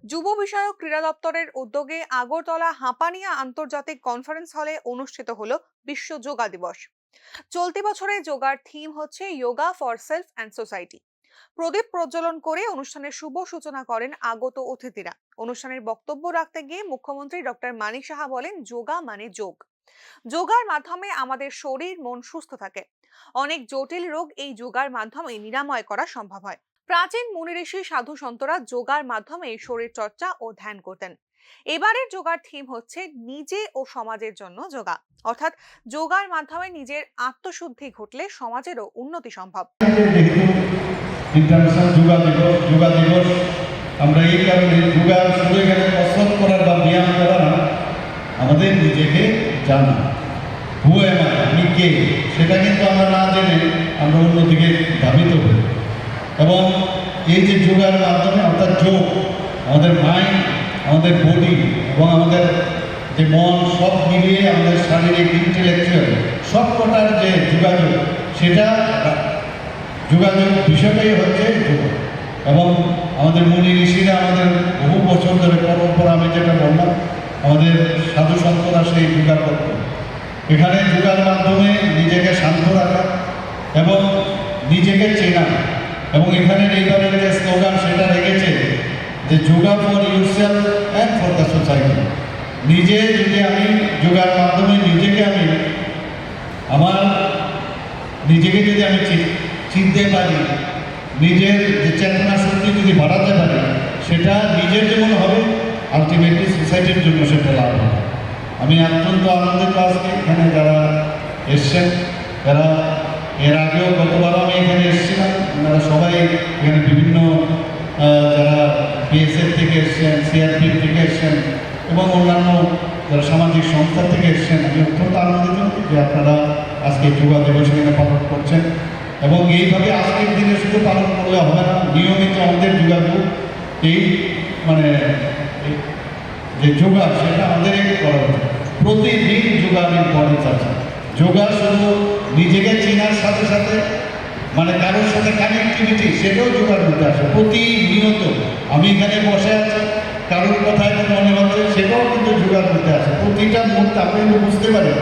যুব বিষয়ক ক্রীড়া দপ্তরের উদ্যোগে আগরতলা হাঁপানিয়া আন্তর্জাতিক কনফারেন্স হলে অনুষ্ঠিত হলো বিশ্ব যোগা দিবস। চলতি বছরে যোগার থিম হচ্ছে yoga for self and society. প্রদীপ প্রজ্বলন করে অনুষ্ঠানের শুভ সূচনা করেন আগত অতিথিরা। অনুষ্ঠানের বক্তব্য রাখতে গিয়ে মুখ্যমন্ত্রী ডক্টর মানিক সাহা বলেন, যোগা মানে যোগ। যোগার মাধ্যমে আমাদের শরীর মন সুস্থ থাকে। অনেক জটিল রোগ এই যোগার মাধ্যমে নিরাময় করা সম্ভব হয়। প্রাচীন মুনি ঋষি সাধু সন্তরা যোগার মাধ্যমে শরীর চর্চা ও ধ্যান করতেন। এবারের যোগার থিম হচ্ছে নিজে ও সমাজের জন্য যোগা। অর্থাৎ যোগার মাধ্যমে নিজের আত্মশুদ্ধি ঘটলে সমাজেরও উন্নতি সম্ভব। যেহেতু ইন্টারন্যাশনাল যোগা দিবস আমরা এই কারণে যোগা শুধু এখানে কসরত করার বা ব্যায়াম করা না, আমাদের নিজেকে জানা, হু এম আই, আমি কে, সেটা কিন্তু আমরা না জেনে আমরা অন্যদিকে ধাবিত হই। এবং এই যে যোগার মাধ্যমে অর্থাৎ যোগ আমাদের মাইন্ড, আমাদের বডি এবং আমাদের যে মন সব মিলিয়ে আমাদের শারীরিক ইন্টেলেকচুয়াল সব কটার যে যোগাযোগ, সেটা যোগাযোগ বিষয়টাই হচ্ছে যোগ। এবং আমাদের মুনি ঋষিরা আমাদের বহু বছর ধরে পরম্পরা, আমি যেটা বললাম, আমাদের সাধু সন্তরা সেই যোগা করত। এখানে যোগার মাধ্যমে নিজেকে শান্ত রাখা এবং নিজেকে চেনা, এবং এখানে এইবারের যে স্লোগান সেটা রেখেছে যে yoga for yourself and for the society. নিজে যদি আমি যোগার মাধ্যমে নিজেকে আমি নিজেকে যদি আমি চিনতে পারি, নিজের যে চেতনা শক্তি যদি বাড়াতে পারি, সেটা নিজের যেমন হবে, আলটিমেটলি সোসাইটির জন্য সেটা লাভ হবে। আমি অত্যন্ত আনন্দিত আজকে এখানে যারা এসছেন, যারা এর আগেও গতবারও আমি এখানে এসেছিলাম, ওনারা সবাই এখানে বিভিন্ন যারা বিএসএফ থেকে এসছেন, সিআরপি থেকে এসছেন এবং অন্যান্য যারা সামাজিক সংস্থা থেকে এসছেন। আমি অত্যন্ত আনন্দিত যে আপনারা আজকে যোগা দিবস এখানে পালন করছেন। এবং এইভাবে আজকের দিনে শুধু পালন করলে হবে না, নিয়মিত আমাদের যোগাযোগ এই যে যোগা সেটা আমাদের করা উচিত। প্রতিদিন যোগার ইম্পর্টেন্স আছে। যোগা শুধু নিজেকে চেনার সাথে সাথে কারোর সাথে কানেক্টিভিটি, সেটাও যোগার মধ্যে আসে। প্রতিনিয়ত আমি এখানে বসে আছি, কারোর কথায় মনে হচ্ছে, সেটাও কিন্তু যোগার মধ্যে আছে। প্রতিটা মুহূর্তে আপনি কিন্তু বুঝতে পারেন।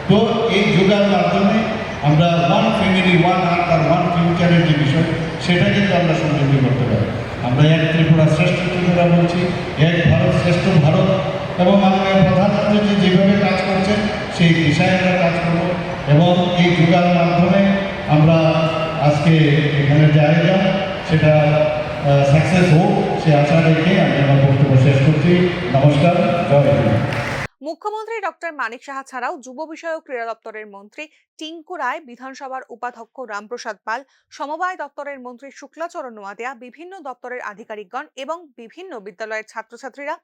তো এই যোগার মাধ্যমে আমরা ওয়ান ফ্যামিলি, ওয়ান আর্থ আর ওয়ান ফিউচারের যে বিষয়, সেটা কিন্তু আমরা সমৃদ্ধ করতে পারি। আমরা এক ত্রিপুরা শ্রেষ্ঠ ত্রিপুরা বলছি, এক ভারত শ্রেষ্ঠ ভারত, এবং মাননীয় প্রধানমন্ত্রী যেভাবে কাজ করছেন সেই দিশায় আমরা কাজ করব। এবং এই যোগার মাধ্যমে আমরা আজকে এখানে যে আয়োজন সেটা সাকসেস হোক, সে আশা রেখে আমি আমার বক্তব্য শেষ করছি। নমস্কার, জয় হিন্দ। মুখ্যমন্ত্রী ডক্টর মানিক সাহা ছাড়াও যুব বিষয়ক ক্রীড়া দপ্তরের মন্ত্রী টিঙ্কু রায়, বিধানসভার উপাধ্যক্ষ রামপ্রসাদ পাল, সমবায় দপ্তরের মন্ত্রী শুক্লাচরণ নোয়াদিয়া, বিভিন্ন দপ্তরের আধিকারিকগণ এবং বিভিন্ন বিদ্যালয়ের ছাত্রছাত্রীরা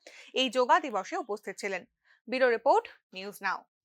এই যোগা দিবসে উপস্থিত ছিলেন। Bureau report, news now.